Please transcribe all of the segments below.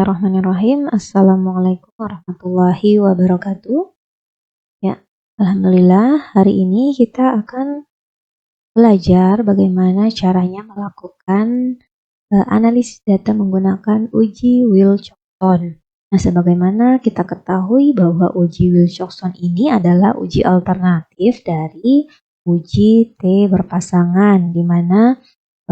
Bismillahirrahmanirrahim. Assalamualaikum warahmatullahi wabarakatuh. Ya, alhamdulillah hari ini kita akan belajar bagaimana caranya melakukan analisis data menggunakan uji Wilcoxon. Nah, sebagaimana kita ketahui bahwa uji Wilcoxon ini adalah uji alternatif dari uji T berpasangan, di mana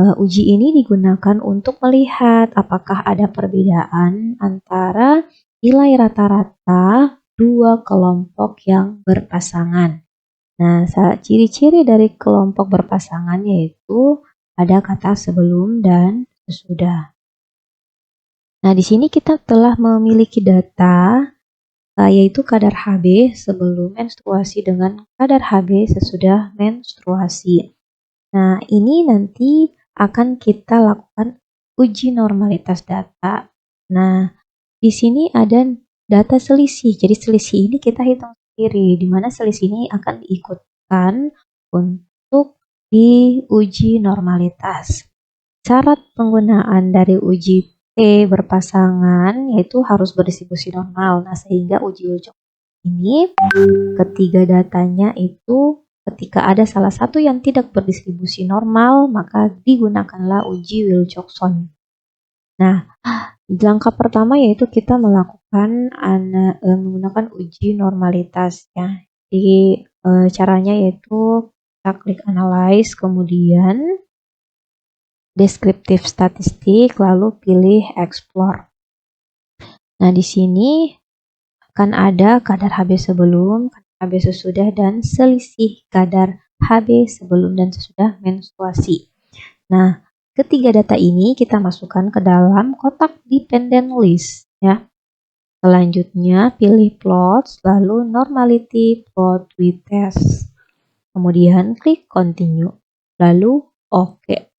uji ini digunakan untuk melihat apakah ada perbedaan antara nilai rata-rata dua kelompok yang berpasangan. Nah, ciri-ciri dari kelompok berpasangan yaitu ada kata sebelum dan sesudah. Nah, di sini kita telah memiliki data yaitu kadar Hb sebelum menstruasi dengan kadar Hb sesudah menstruasi. Nah, ini nanti akan kita lakukan uji normalitas data. Nah, di sini ada data selisih. Jadi selisih ini kita hitung sendiri, di mana selisih ini akan diikutkan untuk diuji normalitas. Syarat penggunaan dari uji T berpasangan yaitu harus berdistribusi normal. Nah, sehingga uji Wilcoxon ini ketiga datanya itu ketika ada salah satu yang tidak berdistribusi normal, maka digunakanlah uji Wilcoxon. Nah, langkah pertama yaitu kita melakukan menggunakan uji normalitas ya. Jadi caranya yaitu kita klik analyze, kemudian deskriptif statistik, lalu pilih explore. Nah, di sini akan ada kadar Hb sebelum, Hb sesudah, dan selisih kadar Hb sebelum dan sesudah menstruasi. Nah, ketiga data ini kita masukkan ke dalam kotak dependent list ya. Selanjutnya pilih plots, lalu normality plot with test. Kemudian klik continue, lalu oke.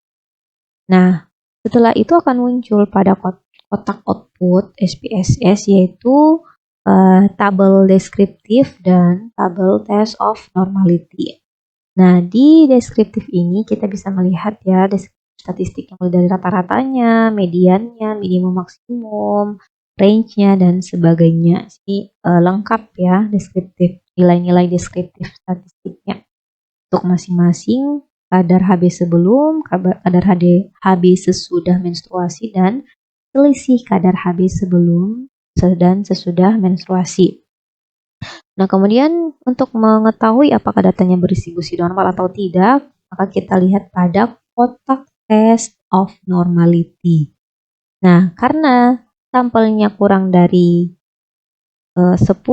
Nah, setelah itu akan muncul pada kotak output SPSS yaitu tabel deskriptif dan tabel test of normality. Nah, di deskriptif ini kita bisa melihat ya statistik mulai dari rata-ratanya, mediannya, minimum maksimum, range-nya, dan sebagainya. Ini lengkap ya deskriptif, nilai-nilai deskriptif statistiknya. Untuk masing-masing kadar Hb sebelum, kadar Hb sesudah menstruasi, dan selisih kadar Hb sebelum dan sesudah menstruasi. Nah, kemudian untuk mengetahui apakah datanya berdistribusi normal atau tidak, maka kita lihat pada kotak test of normality. Nah, karena sampelnya kurang dari 30,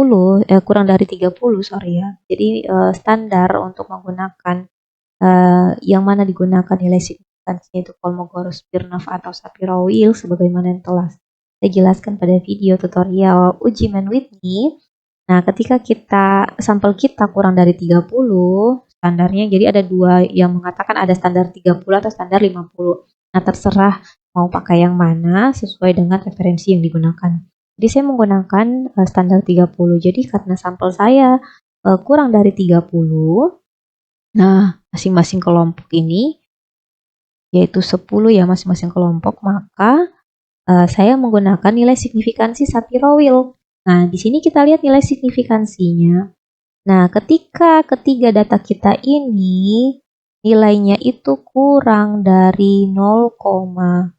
sorry ya. Jadi standar untuk menggunakan yang mana digunakan nilai signifikansinya itu Kolmogorov-Smirnov atau Shapiro-Wilk sebagaimana yang telah saya jelaskan pada video tutorial uji Mann-Whitney. Nah, ketika sampel kita kurang dari 30 standarnya, jadi ada dua yang mengatakan ada standar 30 atau standar 50. Nah, terserah mau pakai yang mana sesuai dengan referensi yang digunakan. Jadi saya menggunakan standar 30. Jadi karena sampel saya kurang dari 30, nah masing-masing kelompok ini yaitu 10 ya masing-masing kelompok, maka saya menggunakan nilai signifikansi Shapiro-Wilk. Nah, di sini kita lihat nilai signifikansinya. Nah, ketika ketiga data kita ini nilainya itu kurang dari 0,05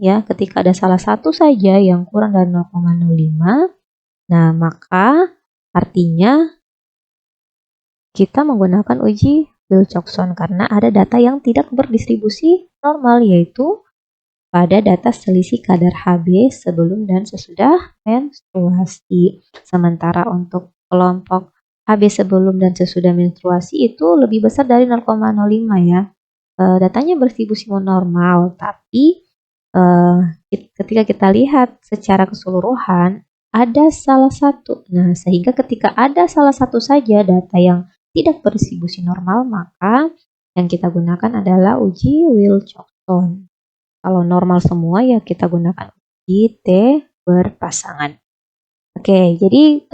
ya, ketika ada salah satu saja yang kurang dari 0,05, nah maka artinya kita menggunakan uji Wilcoxon karena ada data yang tidak berdistribusi normal yaitu pada data selisih kadar Hb sebelum dan sesudah menstruasi. Sementara untuk kelompok Hb sebelum dan sesudah menstruasi itu lebih besar dari 0,05 ya. Datanya berdistribusi normal, tapi ketika kita lihat secara keseluruhan ada salah satu. Nah, sehingga ketika ada salah satu saja data yang tidak berdistribusi normal, maka yang kita gunakan adalah uji Wilcoxon. Kalau normal semua ya kita gunakan uji T berpasangan. Oke, jadi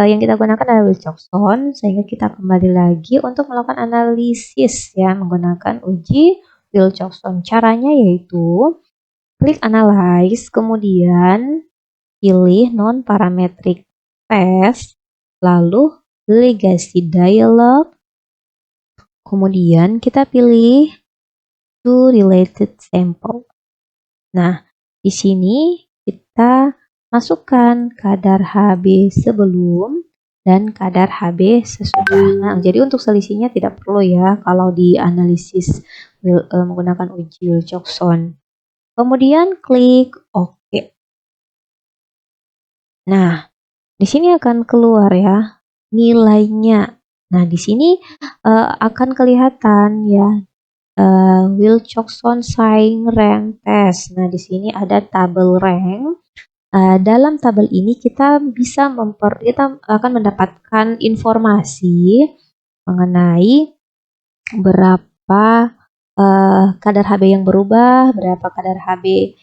yang kita gunakan adalah Wilcoxon, sehingga kita kembali lagi untuk melakukan analisis ya menggunakan uji Wilcoxon. Caranya yaitu klik Analyze, kemudian pilih Non-Parametric Test, lalu Legacy Dialog, kemudian kita pilih To Related Sample. Nah, di sini kita masukkan kadar Hb sebelum dan kadar Hb sesudah. Nah, jadi untuk selisihnya tidak perlu ya kalau di analisis menggunakan uji Wilcoxon. Kemudian klik OK. Nah, di sini akan keluar ya nilainya. Nah, di sini akan kelihatan ya Wilcoxon Saing Rank Test. Nah, di sini ada tabel rank. Dalam tabel ini kita akan mendapatkan informasi mengenai berapa kadar Hb yang berubah, berapa kadar Hb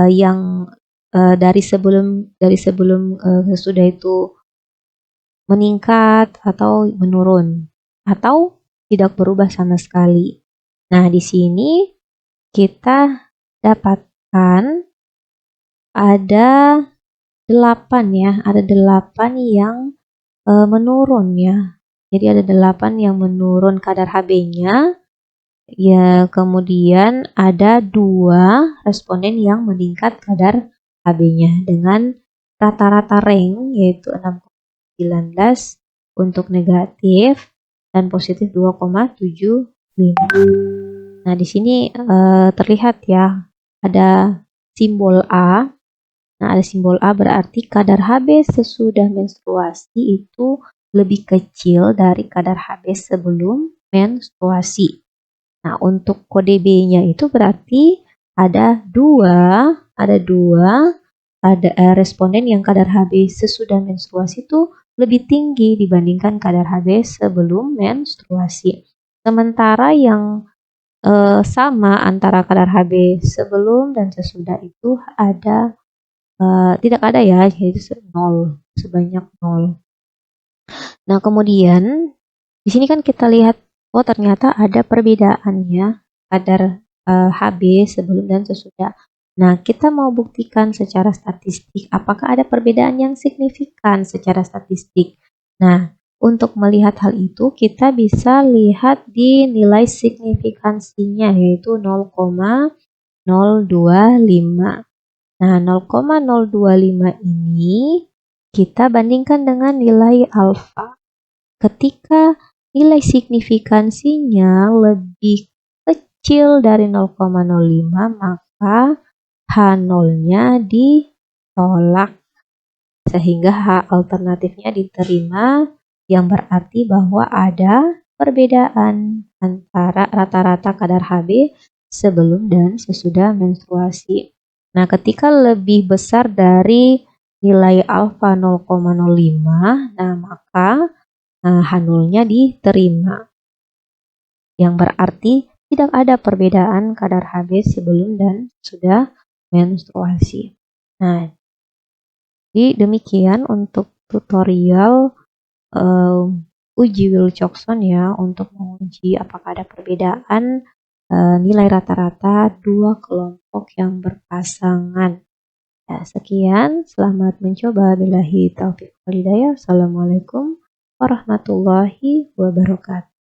yang dari sebelum sesudah itu meningkat atau menurun atau tidak berubah sama sekali. Nah, di sini kita dapatkan ada 8 ya, ada 8 yang menurun ya. Jadi ada 8 yang menurun kadar Hb-nya. Ya, kemudian ada 2 responden yang meningkat kadar Hb-nya dengan rata-rata rank yaitu 6,19 untuk negatif dan positif 2,75. Nah, di sini terlihat ya ada simbol A. Nah, ada simbol A berarti kadar Hb sesudah menstruasi itu lebih kecil dari kadar Hb sebelum menstruasi. Nah, untuk kode B-nya itu berarti ada dua responden yang kadar Hb sesudah menstruasi itu lebih tinggi dibandingkan kadar Hb sebelum menstruasi. Sementara yang sama antara kadar Hb sebelum dan sesudah itu ada tidak ada ya, yaitu 0, sebanyak 0. Nah, kemudian di sini kan kita lihat, oh ternyata ada perbedaannya kadar Hb sebelum dan sesudah. Nah, kita mau buktikan secara statistik apakah ada perbedaan yang signifikan secara statistik. Nah, untuk melihat hal itu kita bisa lihat di nilai signifikansinya yaitu 0,025. Nah, 0,025 ini kita bandingkan dengan nilai alfa. Ketika nilai signifikansinya lebih kecil dari 0,05, maka H0-nya ditolak. Sehingga H alternatifnya diterima, yang berarti bahwa ada perbedaan antara rata-rata kadar Hb sebelum dan sesudah menstruasi. Nah, ketika lebih besar dari nilai alfa 0,05, nah maka H0-nya diterima. Yang berarti tidak ada perbedaan kadar Hb sebelum dan sudah menstruasi. Nah, jadi demikian untuk tutorial uji Wilcoxon ya, untuk menguji apakah ada perbedaan nilai rata-rata dua kelompok yang berpasangan. Ya, sekian, selamat mencoba. Billahi taufiq wal hidayah. Assalamualaikum warahmatullahi wabarakatuh.